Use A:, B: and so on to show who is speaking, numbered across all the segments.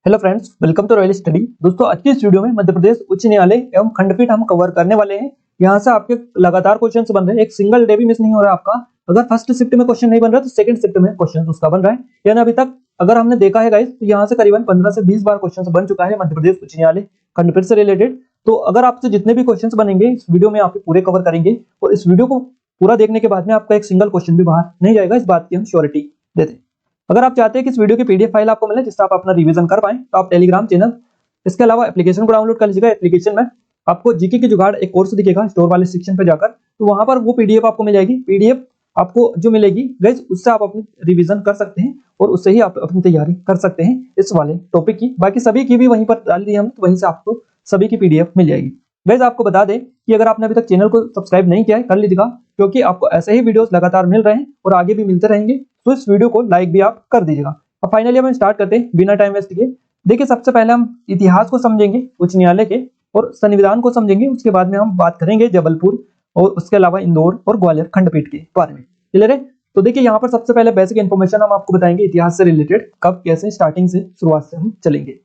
A: Hello friends, welcome to royal study. दोस्तों, आज की इस वीडियो में मध्य प्रदेश उच्च न्यायालय एवं खंडपीठ हम कवर करने वाले हैं। यहाँ से आपके लगातार क्वेश्चंस बन रहे हैं, एक सिंगल डे भी मिस नहीं हो रहा है आपका। अगर फर्स्ट शिफ्ट में क्वेश्चन नहीं बन रहा तो सेकंड शिफ्ट में क्वेश्चन उसका बन रहा है। यानी अभी तक अगर हमने देखा है गाइस, तो यहाँ से करीबन 15 से 20 बार क्वेश्चन बन चुका है मध्य प्रदेश उच्च न्यायालय खंडपीठ से रिलेटेड। तो अगर आपसे जितने भी क्वेश्चन बनेंगे इस वीडियो में आपके पूरे कवर करेंगे, और इस वीडियो को पूरा देखने के बाद में आपका एक सिंगल क्वेश्चन भी बाहर नहीं जाएगा, इस बात की हम श्योरिटी देते हैं। अगर आप चाहते हैं कि इस वीडियो की पीडीएफ फाइल आपको मिले जिससे आप अपना रिवीजन कर पाएं, तो आप टेलीग्राम चैनल, इसके अलावा एप्लीकेशन को डाउनलोड कर लीजिएगा। एप्लीकेशन में आपको जीके की जुगाड़ एक कोर्स दिखेगा, स्टोर वाले सेक्शन पे जाकर, तो वहां पर वो पीडीएफ आपको मिल जाएगी। पीडीएफ आपको जो मिलेगी गाइस, उससे आप अपनी रिवीजन कर सकते हैं और उससे ही आप अपनी तैयारी कर सकते हैं इस वाले टॉपिक की। बाकी सभी की भी वहीं पर डाल दी हम, तो वहीं से आपको सभी की पीडीएफ मिल जाएगी। गाइस, आपको बता दें कि अगर आपने अभी तक चैनल को सब्सक्राइब नहीं किया है, कर लीजिएगा, क्योंकि आपको ऐसे ही वीडियोस लगातार मिल रहे हैं और आगे भी मिलते रहेंगे। तो इस वीडियो को लाइक भी आप कर दीजिएगा। अब फाइनली हम स्टार्ट करते हैं बिना टाइम वेस्ट किए। देखिए, सबसे पहले हम इतिहास को समझेंगे उच्च न्यायालय के और संविधान को समझेंगे। उसके बाद में हम बात करेंगे जबलपुर और उसके अलावा इंदौर और ग्वालियर खंडपीठ के बारे में। क्लियर है? तो देखिए, यहाँ पर सबसे पहले बेसिक इन्फॉर्मेशन हम आपको बताएंगे इतिहास से रिलेटेड, कब कैसे स्टार्टिंग से शुरुआत से हम चलेंगे।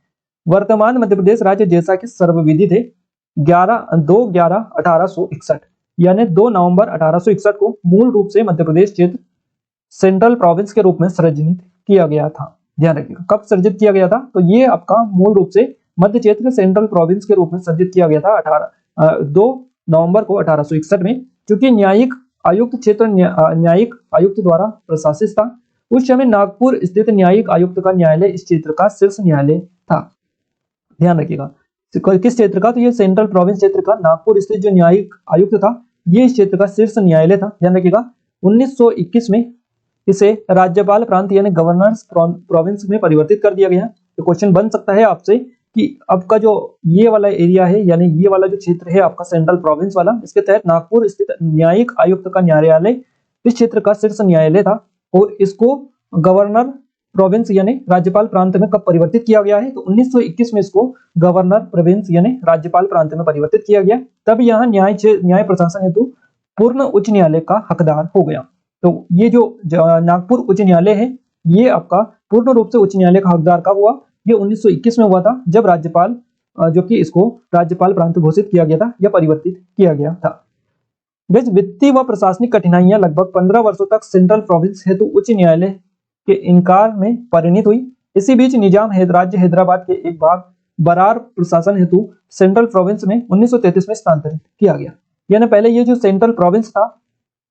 A: वर्तमान मध्य प्रदेश राज्य जैसा कि सर्वविदित है 2/11/1861 यानी 2 नवंबर 1861 को मूल रूप से मध्य प्रदेश क्षेत्र सेंट्रल प्रोविंस के रूप में सृजित किया गया था। ध्यान रखिएगा, कब सृजित किया गया था, तो ये आपका मूल रूप से मध्य क्षेत्र सेंट्रल प्रोविंस के रूप में सृजित किया गया था 2 नवंबर को 1861 में। क्योंकि न्यायिक आयुक्त क्षेत्र न्यायिक आयुक्त द्वारा प्रशासित था। उस समय नागपुर स्थित न्यायिक आयुक्त का न्यायालय इस क्षेत्र का शीर्ष न्यायालय था। ध्यान रखिएगा, किस क्षेत्र का, तो ये सेंट्रल प्रोविंस क्षेत्र का नागपुर स्थित जो न्यायिक आयुक्त था, ये इस क्षेत्र का शीर्ष न्यायालय था। ध्यान रखिएगा, 1921 में इसे राज्यपाल प्रांत यानी गवर्नर्स प्रोविंस में परिवर्तित कर दिया गया। तो क्वेश्चन बन सकता है आपसे कि आपका जो ये वाला एरिया है, यानी ये वाला जो क्षेत्र है आपका सेंट्रल प्रोविंस वाला, इसके तहत नागपुर स्थित न्यायिक आयुक्त का न्यायालय इस क्षेत्र का शीर्ष न्यायालय था, और इसको गवर्नर प्रोविंस यानी राज्यपाल प्रांत में कब परिवर्तित किया गया है, तो 1921 में इसको गवर्नर प्रोविंस यानी राज्यपाल प्रांत में परिवर्तित किया गया। तब यहाँ न्याय प्रशासन हेतु पूर्ण उच्च न्यायालय का हकदार हो गया। तो ये जो नागपुर उच्च न्यायालय है, ये आपका पूर्ण रूप से उच्च न्यायालय का हकदार कब हुआ, ये 1921 में हुआ था, जब राज्यपाल जो कि इसको राज्यपाल प्रांत घोषित किया गया था या परिवर्तित किया गया था। वित्तीय व प्रशासनिक कठिनाइयां लगभग 15 वर्षों तक सेंट्रल प्रोविंस हेतु उच्च न्यायालय के इनकार में परिणित हुई। इसी बीच निजाम राज्य हैदराबाद के एक भाग बरार प्रशासन हेतु सेंट्रल प्रोविंस में 1933 में स्थानांतरित किया गया। यानी पहले ये जो सेंट्रल प्रोविंस था,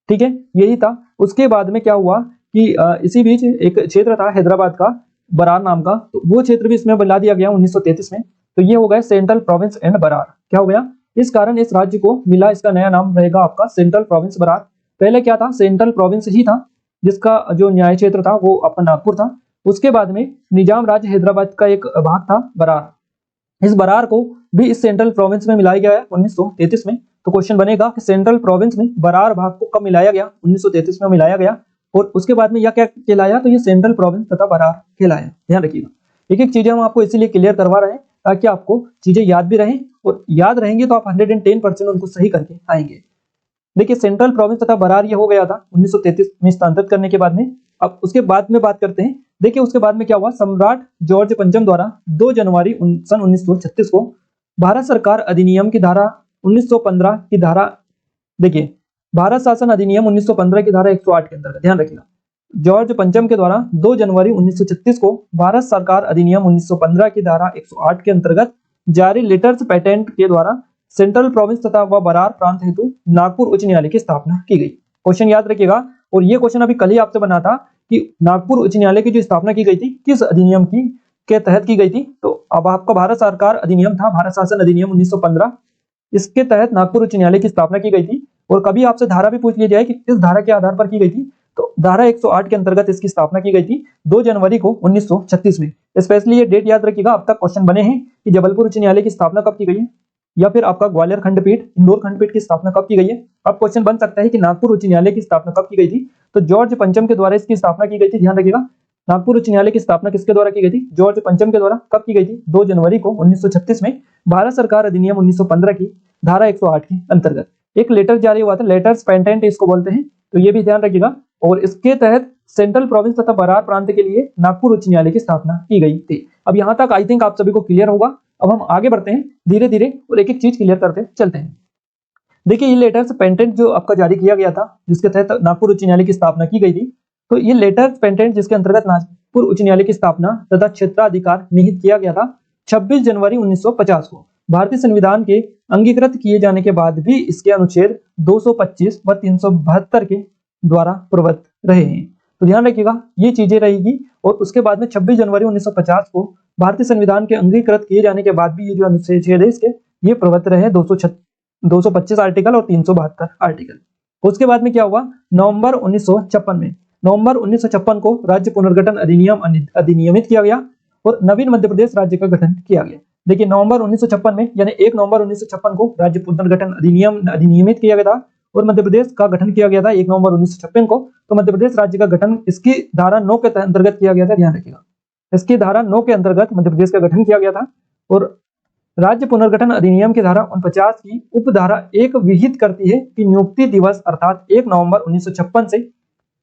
A: ठीक है, यही था। उसके बाद में क्या हुआ कि इसी बीच एक क्षेत्र था हैदराबाद का, बरार नाम का, तो वो क्षेत्र भी इसमें बना दिया गया 1933 में। तो ये हो गया सेंट्रल प्रोविंस एंड बरार। क्या हो गया, इस कारण इस राज्य को मिला, इसका नया नाम रहेगा आपका सेंट्रल प्रोविंस बरार। पहले क्या था, सेंट्रल प्रोविंस ही था, जिसका जो न्याय क्षेत्र था वो आपका नागपुर था। उसके बाद में निजाम राज्य हैदराबाद का एक भाग था बरार, इस बरार को भी इस सेंट्रल प्रोविंस में मिलाया गया है 1933 में। तो क्वेश्चन बनेगा कि सेंट्रल प्रोविंस में बरार भाग को कब मिलाया गया, 1933 में मिलाया गया, और उसके बाद में यह क्या कहलाया, तो ये सेंट्रल प्रोविंस तथा बरार कहलाया। ध्यान रखिएगा, एक एक चीजें हम आपको इसीलिए क्लियर करवा रहे हैं ताकि आपको चीजें याद भी रहें, और याद रहेंगे तो आप 110% उनको सही करके आएंगे। देखिए, सेंट्रल प्रोविंस तथा बरार ये हो गया था 1933 में स्थानांतरित करने के बाद में। अब उसके बाद में बात करते हैं। देखिए, उसके बाद में क्या हुआ, सम्राट जॉर्ज पंचम द्वारा 2 जनवरी सन 1936 को भारत सरकार अधिनियम की धारा 1915 की धारा, देखिए भारत शासन अधिनियम 1915 की धारा 108 के अंतर्गत, ध्यान रखिएगा, जॉर्ज पंचम के द्वारा 2 जनवरी 1936 को भारत सरकार अधिनियम 1915 की धारा 108 के अंतर्गत जारी लेटर्स पेटेंट के द्वारा सेंट्रल प्रोविंस तथा व बरार प्रांत हेतु नागपुर उच्च न्यायालय की स्थापना की गई। क्वेश्चन याद रखिएगा, और ये क्वेश्चन अभी कल ही आपसे बना था कि नागपुर उच्च न्यायालय की जो स्थापना की गई थी किस अधिनियम की के तहत की गई थी, तो अब आपका भारत सरकार अधिनियम था, भारत शासन अधिनियम 1915, इसके तहत नागपुर उच्च न्यायालय की स्थापना की गई थी। और कभी आपसे धारा भी पूछ ली जाए कि किस धारा के आधार पर की गई थी, तो धारा 108 के अंतर्गत इसकी स्थापना की गई थी 2 जनवरी को 1936 में। स्पेशली ये डेट याद रखिएगा, अब तक क्वेश्चन बने हैं कि जबलपुर उच्च न्यायालय की स्थापना कब की गई है, या फिर आपका ग्वालियर खंडपीठ, इंदौर खंडपीठ की स्थापना कब की गई है। अब क्वेश्चन बन सकता है कि नागपुर उच्च न्यायालय की स्थापना कब की गई थी, तो जॉर्ज पंचम के द्वारा इसकी स्थापना की गई थी। ध्यान रखिएगा, नागपुर उच्च न्यायालय की स्थापना किसके द्वारा की गई थी, जॉर्ज पंचम के द्वारा। कब की गई थी, 2 जनवरी को 1936 में, भारत सरकार अधिनियम 1915 की धारा 108 के अंतर्गत। एक लेटर जारी हुआ था, लेटर्स पेटेंट इसको बोलते हैं, तो ये भी ध्यान रखिएगा। और इसके तहत सेंट्रल प्रोविंस तथा बरार प्रांत के लिए नागपुर उच्च न्यायालय की स्थापना की गई थी। अब यहाँ तक आई थिंक आप सभी को क्लियर होगा। अब हम आगे बढ़ते हैं धीरे धीरे और एक एक चीज क्लियर करते चलते हैं। देखिए ये लेटर्स पेटेंट जो आपका जारी किया गया था, जिसके तहत नागपुर उच्च न्यायालय की स्थापना की गई थी, तो ये लेटर्स पेटेंट जिसके अंतर्गत नागपुर उच्च न्यायालय की स्थापना तथा क्षेत्राधिकार निहित किया गया था 26 जनवरी 1950 को भारतीय संविधान के अंगीकृत किए जाने के बाद भी इसके अनुच्छेद 225 व 372 के द्वारा प्रवृत्त रहे हैं। तो ध्यान रखिएगा ये चीजें रहेगी। और उसके बाद में 26 जनवरी 1950 को भारतीय संविधान के अंगीकृत किए जाने के बाद भी ये जो अनुच्छेद है इसके ये प्रवृत्त रहे 225 आर्टिकल और 372 आर्टिकल। उसके बाद में क्या हुआ, नवंबर 1956 को राज्य पुनर्गठन अधिनियम अधिनियमित किया गया और नवीन मध्य प्रदेश राज्य का गठन किया गया। देखिए नवंबर 1956 में यानी 1 नवंबर 1956 को राज्य पुनर्गठन अधिनियम अधिनियमित किया गया था और मध्य प्रदेश का गठन किया गया था 1 नवंबर 1956 को। तो मध्य प्रदेश राज्य का गठन इसकी धारा 9 के अंतर्गत किया गया था। ध्यान रखिएगा इसकी धारा 9 के अंतर्गत मध्य प्रदेश का गठन किया गया था। और राज्य पुनर्गठन अधिनियम की धारा 49 की उपधारा 1 विहित करती है कि नियुक्ति दिवस अर्थात 1 नवंबर 1956 से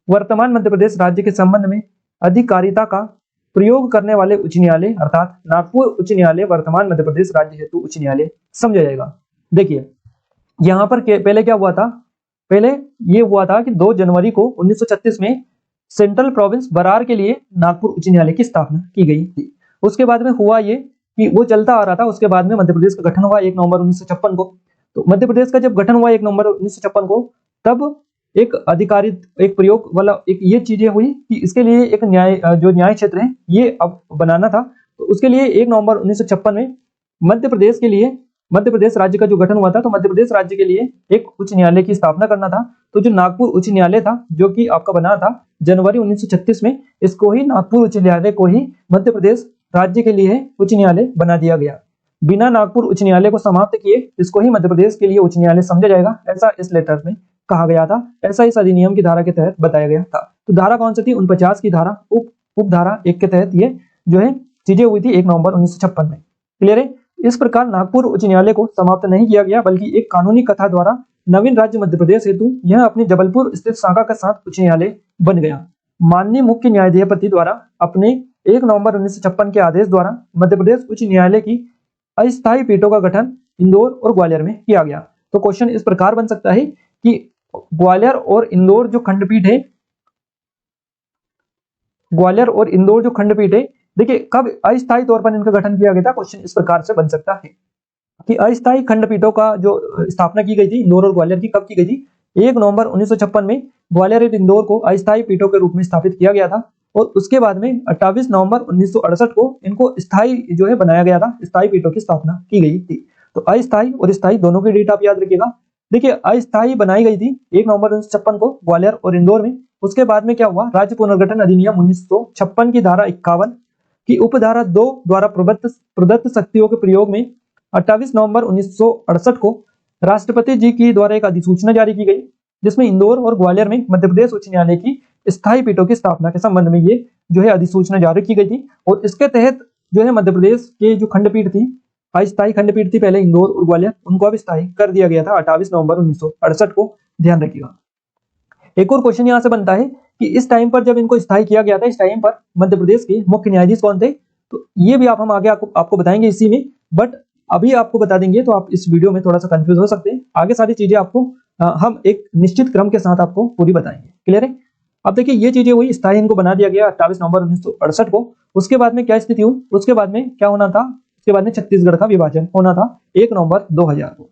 A: वर्तमान मध्य प्रदेश राज्य के संबंध में अधिकारिता का प्रयोग करने वाले उच्च न्यायालय अर्थात नागपुर उच्च न्यायालय वर्तमान मध्य प्रदेश राज्य हेतु उच्च न्यायालय समझा जाएगा। देखिए यहां पर पहले क्या हुआ था, पहले ये हुआ था कि 2 जनवरी को 1936 में सेंट्रल प्रोविंस बरार के लिए नागपुर उच्च न्यायालय की स्थापना की गई थी। उसके बाद में हुआ ये कि वो चलता आ रहा था। उसके बाद में मध्य प्रदेश का गठन हुआ 1 नवंबर 1956 को। तो मध्य प्रदेश का जब गठन हुआ 1 नवंबर 1956 को, तब एक अधिकारित एक प्रयोग वाला एक ये चीजें हुई कि इसके लिए एक न्याय क्षेत्र है ये अब बनाना था। तो उसके लिए 1 नवंबर 1956 में मध्य प्रदेश राज्य का जो गठन हुआ था, तो मध्य प्रदेश राज्य के लिए एक उच्च न्यायालय की स्थापना करना था। तो जो नागपुर उच्च न्यायालय था जो कि आपका बना था जनवरी 1936 में, इसको ही नागपुर उच्च न्यायालय को ही मध्य प्रदेश राज्य के लिए उच्च न्यायालय बना दिया गया। बिना नागपुर उच्च न्यायालय को समाप्त किए इसको ही मध्य प्रदेश के लिए उच्च न्यायालय समझा जाएगा, ऐसा इस लेटर में कहा गया था। ऐसा इस अधिनियम की धारा के तहत बताया गया था। तो धारा कौन सी थी, 49 की धारा उपधारा 1 के तहत ये जो है चीजें हुई थी 1 नवंबर 1956 में। क्लियर है। इस प्रकार नागपुर उच्च न्यायालय को समाप्त नहीं किया गया, बल्कि एक कानूनी कथा द्वारा नवीन राज्य मध्य प्रदेश हेतु यह अपनी जबलपुर स्थित शाखा के साथ उच्च न्यायालय बन गया। माननीय मुख्य न्यायाधीपति द्वारा अपने 1 नवंबर 1956 के आदेश द्वारा मध्य प्रदेश उच्च न्यायालय की अस्थायी पीठों का गठन इंदौर और ग्वालियर में किया गया। तो क्वेश्चन इस प्रकार बन सकता है कि ग्वालियर और इंदौर जो खंडपीठ है, ग्वालियर और इंदौर जो खंडपीठ है, देखिए कब अस्थायी तौर पर इनका गठन किया गया था। क्वेश्चन इस प्रकार से बन सकता है कि अस्थायी खंडपीठों का जो स्थापना की गई थी इंदौर और ग्वालियर की, कब की गई थी, 1 नवंबर 1956 में ग्वालियर और इंदौर को अस्थायी पीठों के रूप में स्थापित किया गया था। और उसके बाद में 28 नवंबर 1968 को इनको स्थायी जो है बनाया गया था, स्थायी पीठों की स्थापना की गई थी। तो अस्थायी और स्थायी दोनों की डेट आप याद रखिएगा। देखिए अस्थायी बनाई गई थी 1 नवंबर 1956 को ग्वालियर और इंदौर में। उसके बाद में क्या हुआ, राज्य पुनर्गठन अधिनियम 1956 की धारा 51 की उपधारा 2 द्वारा प्रदत्त शक्तियों के प्रयोग में 28 नवंबर 1968 को राष्ट्रपति जी की द्वारा एक अधिसूचना जारी की गई, जिसमें इंदौर और ग्वालियर में मध्य प्रदेश उच्च न्यायालय की स्थायी पीठों की स्थापना के संबंध में ये जो है अधिसूचना जारी की गई थी। और इसके तहत जो है मध्य प्रदेश के जो खंडपीठ थी, अस्थायी खंडपीठ थी पहले इंदौर और ग्वालियर, उनको अब स्थायी कर दिया गया था 28 नवंबर 1968 को। ध्यान रखिएगा। एक और क्वेश्चन यहां से बनता है कि इस टाइम पर जब इनको स्थायी किया गया था, इस टाइम पर मध्य प्रदेश के मुख्य न्यायाधीश कौन थे। तो ये भी हम आगे आपको बताएंगे इसी में, बट अभी आपको बता देंगे तो आप इस वीडियो में थोड़ा सा कंफ्यूज हो सकते हैं। आगे सारी चीजें आपको हम एक निश्चित क्रम के साथ आपको पूरी बताएंगे। क्लियर है। अब देखिए ये चीजें हुई, स्थायी इनको बना दिया गया 28 नवंबर 1968 को। उसके बाद में क्या स्थिति हुई, उसके बाद में क्या होना था, उसके बाद में छत्तीसगढ़ का विभाजन होना था 1 नवंबर 2000 को।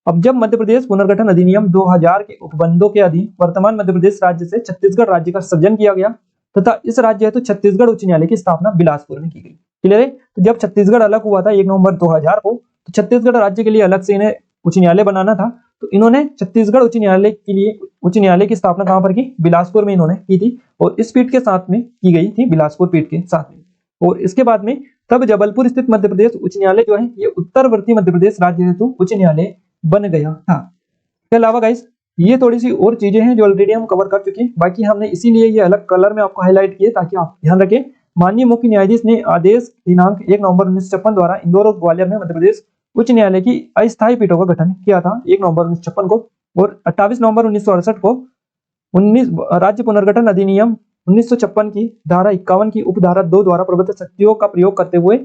A: अब जब मध्य प्रदेश पुनर्गठन अधिनियम 2000 के उपबंधों के अधीन वर्तमान मध्य प्रदेश राज्य से छत्तीसगढ़ राज्य का सृजन किया गया तथा इस राज्य हेतु छत्तीसगढ़ उच्च न्यायालय की स्थापना बिलासपुर में की गई। क्लियर है। तो जब छत्तीसगढ़ अलग हुआ था 1 नवंबर 2000 को, तो छत्तीसगढ़ राज्य के लिए अलग से इन्हें उच्च न्यायालय बनाना था। तो इन्होंने छत्तीसगढ़ उच्च न्यायालय के लिए उच्च न्यायालय की स्थापना कहां पर की, बिलासपुर में इन्होंने की थी। और इस पीठ के साथ में की गई थी, बिलासपुर पीठ के साथ में। और इसके बाद में तब जबलपुर स्थित मध्य प्रदेश उच्च न्यायालय जो है ये उत्तरवर्ती मध्य प्रदेश राज्य हेतु उच्च न्यायालय बन गया था। इसके अलावा गाइस ये थोड़ी सी और चीजें हैं जो ऑलरेडी हम कवर कर चुके हैं, बाकी हमने इसीलिए ये अलग कलर में आपको हाईलाइट किए ताकि आप ध्यान रखें। माननीय मुख्य न्यायाधीश ने आदेश दिनांक 1 नवंबर 1956 द्वारा इंदौर और ग्वालियर में मध्य प्रदेश उच्च न्यायालय की अस्थायी पीठों का गठन किया था 1 नवंबर 1956 को। और 28 नवंबर 1968 को राज्य पुनर्गठन अधिनियम 1956 की धारा 51 की उपधारा 2 द्वारा प्रबंधित शक्तियों का प्रयोग करते हुए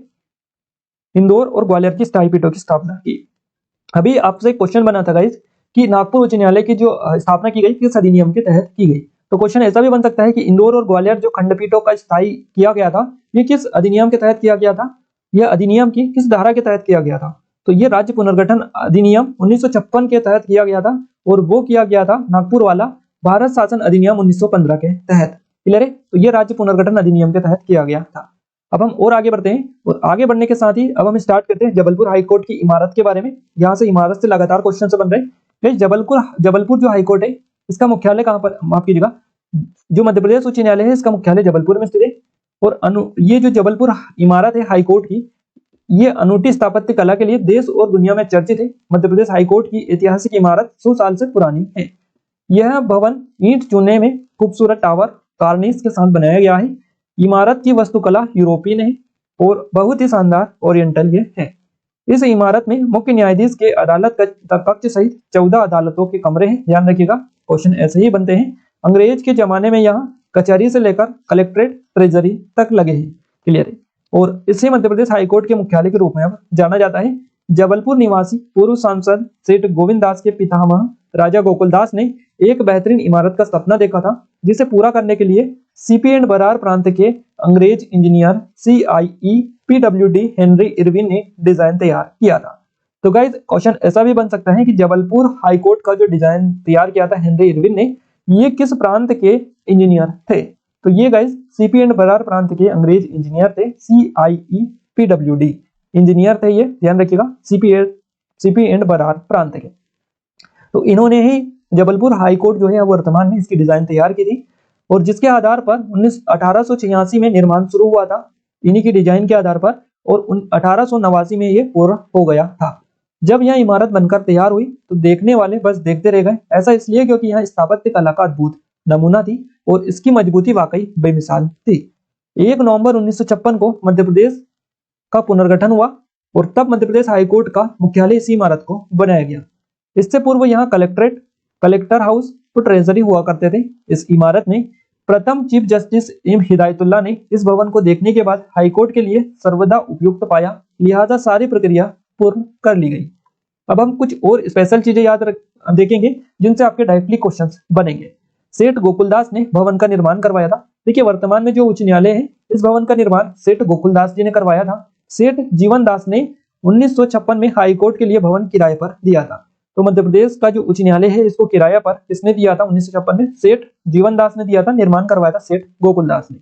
A: इंदौर और ग्वालियर की स्थायी पीठों की स्थापना की। अभी आपसे क्वेश्चन बना था गाइस कि नागपुर उच्च न्यायालय की जो स्थापना की गई किस अधिनियम के तहत की गई। तो क्वेश्चन ऐसा भी बन सकता है कि इंदौर और ग्वालियर जो खंडपीठों का स्थायी किया गया था ये किस अधिनियम के तहत किया गया था, यह अधिनियम की किस धारा के तहत किया गया था। तो ये राज्य पुनर्गठन अधिनियम 1956 के तहत किया गया था और वो किया गया था नागपुर वाला भारत शासन अधिनियम 1915 के तहत। क्लियर है, तो ये राज्य पुनर्गठन अधिनियम के तहत किया गया था। अब हम और आगे बढ़ते हैं और आगे बढ़ने के साथ ही अब हम स्टार्ट करते हैं जबलपुर हाईकोर्ट की इमारत के बारे में। यहाँ से इमारत से लगातार क्वेश्चन से बन रहे हैं। जबलपुर जो हाईकोर्ट है इसका मुख्यालय कहाँ पर, माफ कीजिएगा, जो मध्य प्रदेश उच्च न्यायालय है इसका मुख्यालय जबलपुर में स्थित है। और ये जो जबलपुर इमारत है हाईकोर्ट की, ये अनूठी स्थापत्य कला के लिए देश और दुनिया में चर्चित है। मध्य प्रदेश हाईकोर्ट की ऐतिहासिक इमारत 100 साल से पुरानी है। यह भवन ईंट चूने में खूबसूरत टावर कार्निस के साथ बनाया गया है। इमारत की वास्तुकला यूरोपीय है और बहुत ही शानदार ओरिएंटल ये है। इस इमारत में मुख्य न्यायाधीश के अदालत कक्ष सहित 14 अदालतों के कमरे हैं। ध्यान रखिएगा, क्वेश्चन ऐसे ही बनते हैं। अंग्रेज के जमाने में यहाँ कचहरी से लेकर कलेक्ट्रेट ट्रेजरी तक लगे हैं। क्लियर है, और इसे मध्य प्रदेश हाईकोर्ट के मुख्यालय के रूप में अब जाना जाता है। जबलपुर निवासी पूर्व सांसद सेठ गोविंद दास के पितामह राजा गोकुल दास ने एक बेहतरीन इमारत का सपना देखा था, जिसे पूरा करने के लिए सीपी एंड बरार प्रांत के अंग्रेज engineer CIE PWD Henry Irwin ने डिजाइन तैयार किया था। तो गाइस क्वेश्चन ऐसा भी बन सकता है कि जबलपुर हाईकोर्ट का जो डिजाइन तैयार किया था हेनरी इरविन ने, ये किस प्रांत के इंजीनियर थे। तो ये गाइस सीपी एंड बरार प्रांत के अंग्रेज इंजीनियर थे, CIE PWD इंजीनियर थे ये, ध्यान रखिएगा, सीपी एंड बरार प्रांत के। तो इन्होंने ही जबलपुर हाईकोर्ट जो है वर्तमान में इसकी डिजाइन तैयार की थी और जिसके आधार पर 1886 में निर्माण शुरू हुआ था इन्हीं की डिजाइन के आधार पर, और 1889 में ये पूरा हो गया था। जब यह इमारत बनकर तैयार हुई तो देखने वाले बस देखते रह गए। ऐसा इसलिए क्योंकि यह स्थापत्य कला का अद्भुत नमूना थी और इसकी मजबूती वाकई बेमिसाल थी। 1 नवंबर 1956 को मध्य प्रदेश का पुनर्गठन हुआ और तब मध्य प्रदेश हाईकोर्ट का मुख्यालय इसी इमारत को बनाया गया। इससे पूर्व यहाँ कलेक्ट्रेट, कलेक्टर हाउस और ट्रेजरी हुआ करते थे। इस इमारत में प्रथम चीफ जस्टिस एम हिदायतुल्लाह ने इस भवन को देखने के बाद हाईकोर्ट के लिए सर्वदा उपयुक्त पाया, लिहाजा सारी प्रक्रिया पूर्ण कर ली गई। अब हम कुछ और स्पेशल चीजें देखेंगे जिनसे आपके डायरेक्टली क्वेश्चंस बनेंगे। सेठ गोकुलदास ने भवन का निर्माण करवाया था। देखिए वर्तमान में जो उच्च न्यायालय है इस भवन का निर्माण सेठ गोकुलदास जी ने करवाया था। सेठ जीवन दास ने 1956 में हाईकोर्ट के लिए भवन किराए पर दिया था। तो मध्य प्रदेश का जो उच्च न्यायालय है इसको किराया पर किसने दिया था 1956 में, सेठ जीवन दास ने दिया था, निर्माण करवाया था सेठ गोकुलदास ने।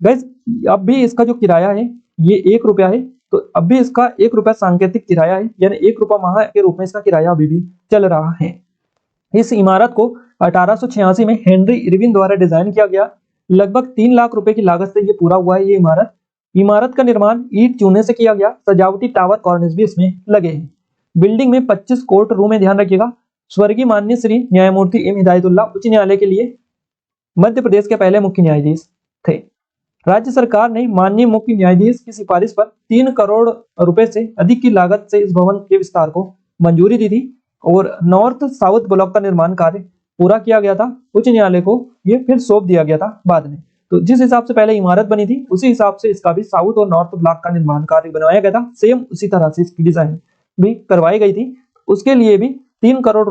A: गाइस अब भी इसका जो किराया है ये 1 रुपया है, तो अब भी इसका 1 रुपया सांकेतिक किराया है, यानी 1 रुपया माह के रूप में इसका किराया अभी भी चल रहा है। इस इमारत को 1886 में हेनरी इरविन द्वारा डिजाइन किया गया। लगभग 3 लाख रुपए की लागत से ये पूरा हुआ है। ये इमारत का निर्माण ईंट चूने से किया गया। सजावटी टावर कॉर्निस भी इसमें लगे हैं। बिल्डिंग में 25 कोर्ट रूम है, ध्यान रखिएगा। स्वर्गीय माननीय श्री न्यायमूर्ति एम हिदायतुल्लाह उच्च न्यायालय के लिए मध्य प्रदेश के पहले मुख्य न्यायाधीश थे। राज्य सरकार ने माननीय मुख्य न्यायाधीश की सिफारिश पर 3 करोड़ रुपए से अधिक की लागत से इस भवन के विस्तार को मंजूरी दी थी और नॉर्थ साउथ ब्लॉक का निर्माण कार्य पूरा किया गया था। उच्च न्यायालय को ये फिर सौंप दिया गया था बाद में। तो जिस हिसाब से पहले इमारत बनी थी उसी हिसाब से इसका भी साउथ और नॉर्थ ब्लॉक का निर्माण कार्य बनवाया गया था। सेम उसी तरह से इसकी डिजाइन भी करवाई गई थी। उसके लिए भी 3 करोड़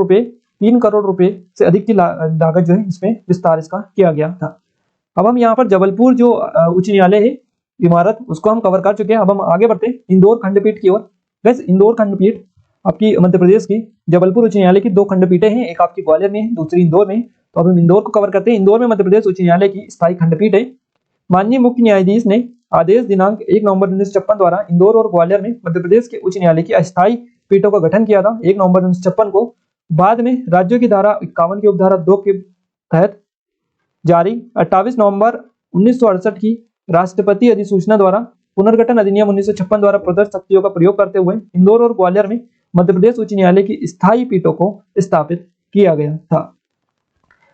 A: रुपए से अधिक की लागत जो है इसमें विस्तार इसका किया गया था। अब हम यहाँ पर जबलपुर जो उच्च न्यायालय है इमारत उसको हम कवर कर चुके हैं। अब हम आगे बढ़ते हैं इंदौर खंडपीठ की ओर। वैसे इंदौर खंडपीठ आपकी मध्य प्रदेश की जबलपुर उच्च न्यायालय की 2 खंडपीठें हैं, एक आपकी ग्वालियर में है, दूसरी इंदौर में। तो अब हम इंदौर को कवर करते हैं। इंदौर में मध्य प्रदेश उच्च न्यायालय की स्थायी खंडपीठ है। माननीय मुख्य न्यायाधीश ने आदेश दिनांक 1 नवंबर 1956 द्वारा इंदौर और ग्वालियर में मध्य प्रदेश के उच्च न्यायालय की अस्थायी पीठों का गठन किया था 1 नवंबर 1956 को। बाद में राज्यों की धारा 51 की उपधारा 2 के तहत जारी 28 नवंबर 1968 की राष्ट्रपति अधिसूचना द्वारा पुनर्गठन अधिनियम 1956 द्वारा प्रदत्त शक्तियों का प्रयोग करते हुए इंदौर और ग्वालियर में मध्य प्रदेश उच्च न्यायालय की स्थायी पीठों को स्थापित किया गया था।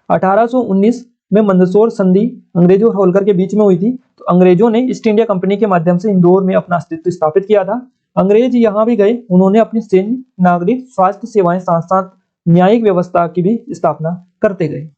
A: 1819 में मंदसौर संधि अंग्रेजों और होलकर के बीच में हुई थी। तो अंग्रेजों ने ईस्ट इंडिया कंपनी के माध्यम से इंदौर में अपना अस्तित्व स्थापित किया था। अंग्रेज यहाँ भी गए, उन्होंने अपनी सैन्य, नागरिक, स्वास्थ्य सेवाएं साथ साथ न्यायिक व्यवस्था की भी स्थापना करते गए।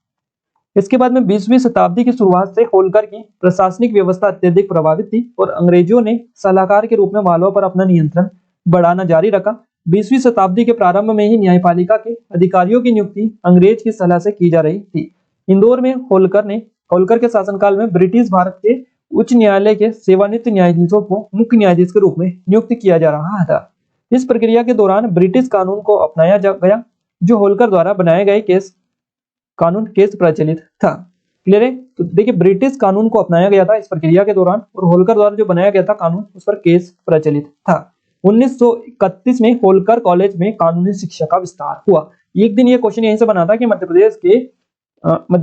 A: इसके बाद में 20वीं शताब्दी की शुरुआत से होलकर की प्रशासनिक व्यवस्था अत्यधिक प्रभावित थी और अंग्रेजों ने सलाहकार के रूप में मालवा पर अपना नियंत्रण बढ़ाना जारी रखा। 20वीं शताब्दी के प्रारंभ में ही न्यायपालिका के अधिकारियों की नियुक्ति अंग्रेज की सलाह से की जा रही थी। इंदौर में होलकर के शासनकाल में ब्रिटिश भारत के उच्च न्यायालय के सेवानिवृत्त न्यायाधीशों को मुख्य न्यायाधीश के रूप में नियुक्त किया जा रहा था। इस प्रक्रिया के दौरान ब्रिटिश कानून को अपनाया गया, जो होलकर द्वारा बनाए गए केस प्रचलित था। क्लियर है? तो देखिए, ब्रिटिश कानून को अपनाया गया था इस प्रक्रिया के दौरान, और होलकर द्वारा जो बनाया गया था कानून, उस पर केस प्रचलित था। 1931 में होलकर कॉलेज में कानूनी शिक्षा का विस्तार हुआ। एक दिन ये क्वेश्चन यहीं से बना था कि मध्य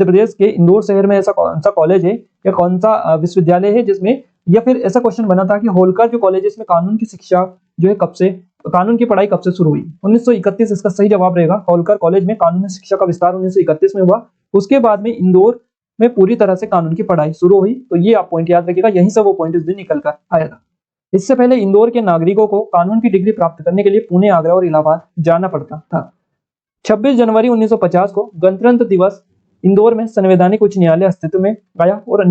A: प्रदेश के इंदौर शहर में ऐसा कौन सा कॉलेज है या कौन सा विश्वविद्यालय है जिसमें, या फिर ऐसा क्वेश्चन बना था कि होलकर जो कॉलेज है इसमें कानून की शिक्षा जो है कानून की पढ़ाई कब से शुरू हुई। 1931 इसका सही जवाब रहेगा। होलकर कॉलेज में कानूनी शिक्षा का विस्तार 1931 में हुआ। उसके बाद में इंदौर में पूरी तरह से कानून की पढ़ाई शुरू हुई। तो ये आप पॉइंट याद रखिएगा, यहीं से वो पॉइंट इस दिन निकल कर आया था। इससे पहले इंदौर के नागरिकों को कानून की डिग्री प्राप्त करने के लिए पुणे, आगरा और इलाहाबाद जाना पड़ता था। 26 जनवरी 1950 को गणतंत्र दिवस इंदौर में संवैधानिक उच्च न्यायालय अस्तित्व में आया और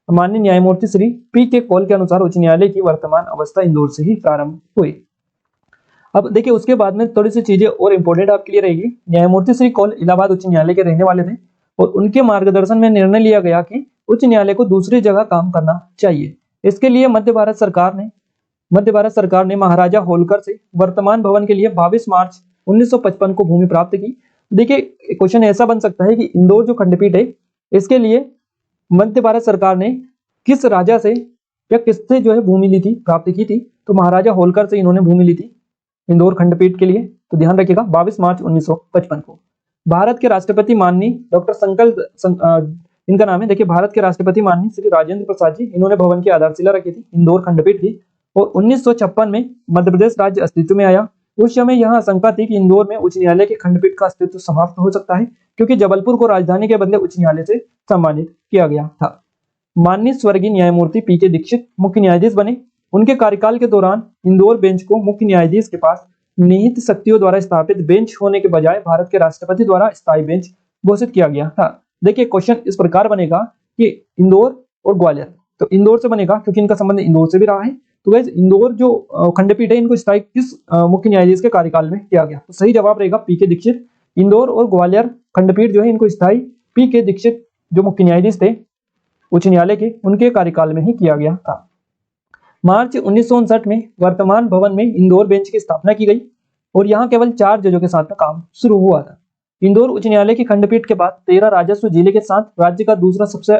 A: माननीय न्यायमूर्ति श्री पी के कौल के अनुसार उच्च न्यायालय की वर्तमान अवस्था इंदौर से ही प्रारंभ हुई। अब देखिए, उसके बाद में थोड़ी सी चीजें और इंपॉर्टेंट आपके लिए रहेगी। न्यायमूर्ति श्री कौल इलाहाबाद उच्च न्यायालय के रहने वाले थे और उनके मार्गदर्शन में निर्णय लिया गया कि उच्च न्यायालय को दूसरी जगह काम करना चाहिए। इसके लिए मध्य भारत सरकार ने महाराजा होलकर से वर्तमान भवन के लिए 22 मार्च 1955 को भूमि प्राप्त की। देखिए, क्वेश्चन ऐसा बन सकता है कि इंदौर जो खंडपीठ है, इसके लिए मध्य भारत सरकार ने किस राजा से या किससे जो है भूमि ली थी, प्राप्त की थी। तो महाराजा होलकर से इन्होंने भूमि ली थी इंदौर खंडपीठ के लिए। तो ध्यान रखिएगा, 22 मार्च 1955 को। भारत के राष्ट्रपति माननीय इनका नाम है, देखिए, भारत के राष्ट्रपति माननीय श्री राजेंद्र प्रसाद जी, इन्होंने भवन की आधारशिला रखी थी इंदौर खंडपीठ की। और 1956 में मध्य प्रदेश राज्य अस्तित्व में आया। उस समय यह आशंका थी कि इंदौर में उच्च न्यायालय के खंडपीठ का अस्तित्व समाप्त हो सकता है, क्योंकि जबलपुर को राजधानी के बदले उच्च न्यायालय से सम्मानित किया गया था। माननीय स्वर्गीय न्यायमूर्ति पी के दीक्षित मुख्य न्यायाधीश बने। उनके कार्यकाल के दौरान इंदौर बेंच को मुख्य न्यायाधीश के पास निहित शक्तियों द्वारा स्थापित बेंच होने के बजाय भारत के राष्ट्रपति द्वारा स्थायी बेंच घोषित किया गया था। देखिए, क्वेश्चन इस प्रकार बनेगा कि इंदौर और ग्वालियर, तो इंदौर से बनेगा क्योंकि इनका संबंध इंदौर से भी रहा है। तो गाइस, इंदौर जो खंडपीठ है, इनको स्थायी किस मुख्य न्यायाधीश के कार्यकाल में किया गया? तो सही जवाब रहेगा पी के दीक्षित। इंदौर और ग्वालियर खंडपीठ जो है, इनको स्थायी पी के दीक्षित जो मुख्य न्यायाधीश थे उच्च न्यायालय के, उनके कार्यकाल में ही किया गया था। मार्च 1959 में वर्तमान भवन में इंदौर बेंच की स्थापना की गई और यहाँ केवल 4 जजों के साथ में काम शुरू हुआ था। इंदौर उच्च न्यायालय की खंडपीठ के बाद 13 राजस्व जिले के साथ राज्य का दूसरा सबसे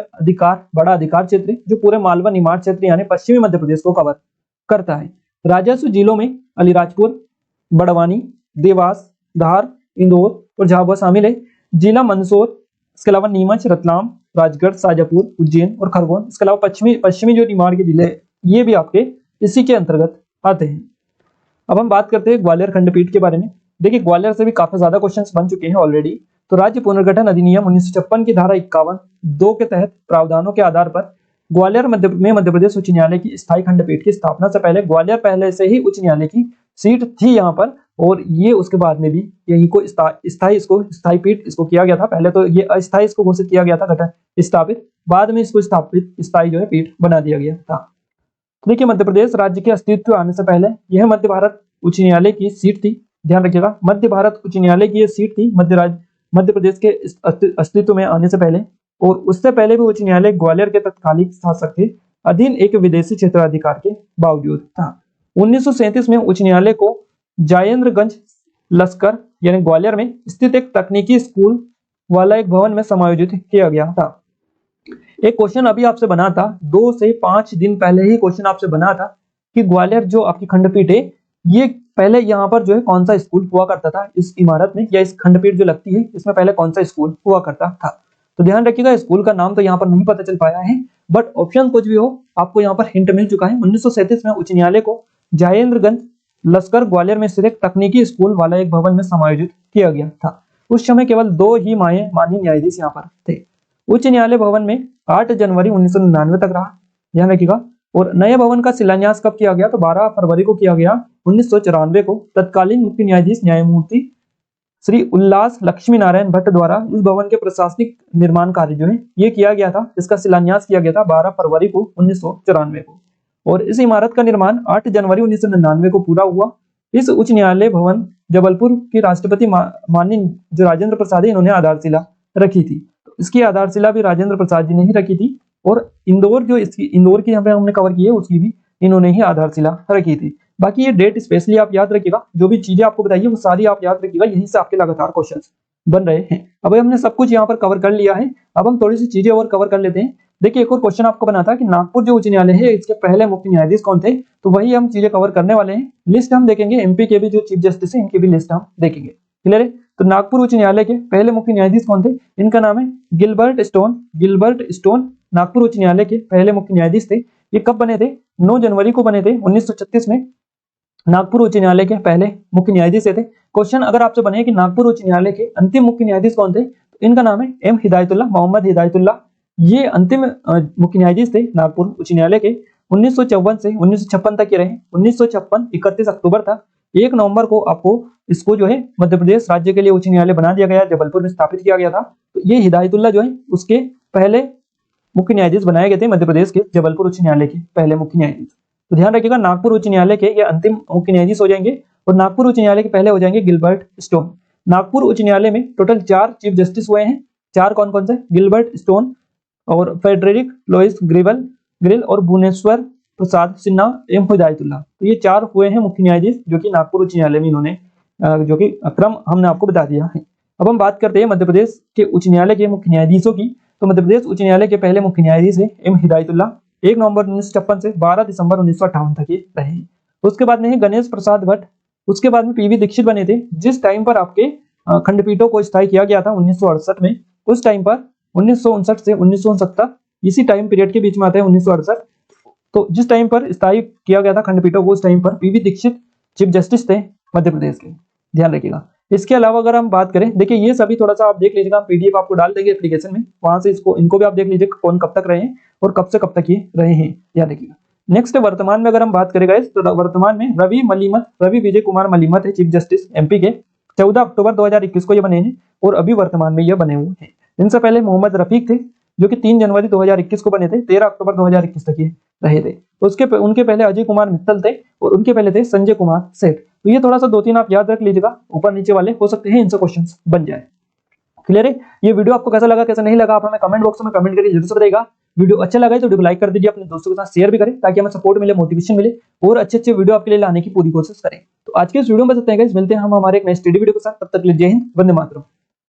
A: बड़ा अधिकार क्षेत्र, जो पूरे मालवा निमाड़ क्षेत्र यानी पश्चिमी मध्य प्रदेश को कवर करता है। राजस्व जिलों में अलीराजपुर, बड़वानी, देवास, धार, इंदौर और झाबुआ शामिल है। जिला मंदसौर, इसके अलावा नीमच, रतलाम, राजगढ़, शाजापुर, उज्जैन और खरगोन, इसके अलावा पश्चिमी जो निमाड़ के जिले, ये भी आपके इसी के अंतर्गत आते हैं। अब हम बात करते हैं ग्वालियर खंडपीठ के बारे में। देखिए, ग्वालियर से भी काफी ज्यादा क्वेश्चंस बन चुके हैं ऑलरेडी। तो राज्य पुनर्गठन अधिनियम 1956 की धारा 51(2) के तहत प्रावधानों के आधार पर ग्वालियर मध्य प्रदेश उच्च न्यायालय की स्थायी खंडपीठ की स्थापना से पहले ग्वालियर पहले से ही उच्च न्यायालय की सीट थी यहाँ पर, और ये उसके बाद में भी यही को स्थायी पीठ इसको किया गया था। पहले तो ये अस्थायी इसको घोषित किया गया था, गठन स्थापित, बाद में इसको स्थायी जो है पीठ बना दिया गया था। देखिए, मध्य प्रदेश राज्य के अस्तित्व आने से पहले यह मध्य भारत उच्च न्यायालय की सीट थी। ध्यान रखिएगा, मध्य भारत उच्च न्यायालय की यह सीट थी मध्य प्रदेश के अस्तित्व में आने से पहले, और उससे पहले भी उच्च न्यायालय ग्वालियर के तत्कालिक शासक के अधीन एक विदेशी क्षेत्राधिकार के बावजूद था। 1937 में उच्च न्यायालय को जायेंद्रगंज लश्कर यानी ग्वालियर में स्थित एक तकनीकी स्कूल वाला एक भवन में समायोजित किया गया था। एक क्वेश्चन अभी आपसे बना था, 2 से 5 दिन पहले ही क्वेश्चन आपसे बना था कि ग्वालियर जो आपकी खंडपीठ है, ये पहले यहाँ पर जो है कौन सा स्कूल हुआ करता था इस इमारत में, या इस खंडपीठ जो लगती है इसमें पहले कौन सा स्कूल हुआ करता था। तो ध्यान रखिएगा, स्कूल का नाम तो यहाँ पर नहीं पता चल पाया है, बट ऑप्शन कुछ भी हो आपको यहाँ पर हिंट मिल चुका है। 1937 में उच्च न्यायालय को जायेंद्रगंज लश्कर ग्वालियर में स्थित एक तकनीकी स्कूल वाला एक भवन में समायोजित किया गया था। उस समय केवल 2 ही माननीय न्यायाधीश यहाँ पर थे। उच्च न्यायालय भवन में 8 जनवरी 1999 तक रहा, ध्यान रखिएगा। और नए भवन का शिलान्यास कब किया गया? तो 12 फरवरी को किया गया 1994 को। तत्कालीन मुख्य न्यायाधीश न्यायमूर्ति श्री उल्लास लक्ष्मी नारायण भट्ट द्वारा इस भवन के प्रशासनिक निर्माण कार्य जो है ये किया गया था। इसका शिलान्यास किया गया था 12 फरवरी को 1994 को, और इस इमारत का निर्माण 8 जनवरी 1999 को पूरा हुआ। इस उच्च न्यायालय भवन जबलपुर के राष्ट्रपति माननीय जो राजेंद्र प्रसाद है, इन्होंने आधारशिला रखी थी। तो इसकी आधारशिला भी राजेंद्र प्रसाद जी ने ही रखी थी, और इंदौर जो इसकी इंदौर की यहाँ पे हमने कवर की है उसकी भी इन्होंने ही आधारशिला रखी थी। बाकी ये डेट स्पेशली आप याद रखिएगा, जो भी चीजें आपको बताइए वो सारी आप याद रखिएगा, यहीं से आपके लगातार क्वेश्चंस बन रहे हैं। अब हमने सब कुछ यहाँ पर कवर कर लिया है, अब हम थोड़ी सी चीजें और कवर कर लेते हैं। देखिए एक और क्वेश्चन आपको बना था कि नागपुर जो उच्च न्यायालय है इसके पहले मुख्य न्यायाधीश कौन थे, तो वही हम चीजें कवर करने वाले हैं। लिस्ट हम देखेंगे, एमपी के भी जो चीफ जस्टिस है इनकी भी लिस्ट हम देखेंगे। क्लियर है? तो नागपुर उच्च न्यायालय के पहले मुख्य न्यायाधीश कौन थे, इनका नाम है Gilbert stone. Gilbert stone Nagpur उच्च न्यायालय के पहले मुख्य न्यायाधीश थे। ये कब बने थे, 9 जनवरी को बने थे 1936 में। नागपुर उच्च न्यायालय के पहले मुख्य न्यायाधीश थे। क्वेश्चन अगर आपसे बने कि नागपुर उच्च न्यायालय के अंतिम मुख्य न्यायाधीश कौन थे, तो इनका नाम है एम हिदायतुल्लाह, मोहम्मद हिदायतुल्लाह। ये अंतिम मुख्य न्यायाधीश थे नागपुर उच्च न्यायालय के। 1954 से 1956 तक ये रहे। 1956 31 अक्टूबर था। 1 नवंबर को आपको इसको जो है मध्य प्रदेश राज्य के लिए उच्च न्यायालय बना दिया गया, जबलपुर में स्थापित किया गया था। तो ये हिदायतुल्लाह जो है उसके पहले मुख्य न्यायाधीश बनाए गए थे मध्य प्रदेश के जबलपुर उच्च न्यायालय के पहले मुख्य न्यायाधीश। तो ध्यान रखिएगा नागपुर उच्च न्यायालय के ये अंतिम मुख्य न्यायाधीश हो जाएंगे, और नागपुर उच्च न्यायालय के पहले हो जाएंगे गिलबर्ट स्टोन। नागपुर उच्च न्यायालय में टोटल 4 चीफ जस्टिस हुए हैं। 4 कौन कौन से, गिलबर्ट स्टोन और फेडरिक लोइस ग्रिल और भुवनेश्वर प्रसाद सिन्हा एवं हिदायतुल्लाह। तो ये 4 हुए हैं मुख्य न्यायाधीश जो कि नागपुर उच्च न्यायालय में इन्होंने जो कि क्रम हमने आपको बता दिया है। अब हम बात करते हैं मध्य प्रदेश के उच्च न्यायालय के मुख्य न्यायाधीशों की। तो मध्य प्रदेश उच्च न्यायालय के पहले मुख्य न्यायाधीश है एम हिदायतुल्लाह। 1 नवंबर 1956 से 12 दिसंबर 1958 तक ये रहे। उसके बाद में है गणेश प्रसाद भट्ट। उसके बाद में पीवी दीक्षित बने थे। जिस टाइम पर आपके खंडपीठों को स्थायी किया गया था 1968 में, उस टाइम पर 1959 से 1969 इसी टाइम पीरियड के बीच में आता है 1968। तो जिस टाइम पर स्थायी किया गया था खंडपीठों को, उस टाइम पर पीवी दीक्षित चीफ जस्टिस थे मध्य प्रदेश के। ध्यान रखिएगा। इसके अलावा अगर हम बात करें, देखिए ये सभी थोड़ा सा आप देख लीजिएगा, पीडीएफ आपको डाल देंगे एप्लीकेशन में, वहां से इनको भी आप देख लीजिए कौन कब तक रहे हैं और कब से कब तक ये रहे हैं। ध्यान रखिएगा। नेक्स्ट वर्तमान में अगर हम बात करें गाइस, तो वर्तमान में रवि विजय कुमार मलिमत है चीफ जस्टिस एमपी के। 14 अक्टूबर 2021 को ये बने हैं और अभी वर्तमान में ये बने हुए हैं। इनसे पहले मोहम्मद रफीक थे जो कि 3 जनवरी 2021 को बने थे। 13 अक्टूबर 2021 तक ये रहे थे। तो उनके पहले अजय कुमार मित्तल थे और उनके पहले थे संजय कुमार सेठ। तो ये थोड़ा सा 2-3 आप याद रख लीजिएगा, ऊपर नीचे वाले हो सकते हैं इनसे क्वेश्चंस बन जाए। क्लियर है? ये वीडियो आपको कैसा लगा कैसा नहीं लगा आप हमें कमेंट बॉक्स में कमेंट करके जरूर से बताइएगा। वीडियो अच्छा लगा है तो वीडियो को लाइक कर दीजिए, अपने दोस्तों के साथ शेयर भी करें ताकि हमें सपोर्ट मिले, मोटिवेशन मिले और अच्छे वीडियो आपके लिए लाने की पूरी कोशिश करें। तो आज के इस वीडियो में बताते हैं गाइस, मिलते हैं हम हमारे एक नए स्टडी वीडियो के साथ। तब तक के लिए जय हिंद, वंदे मातरम।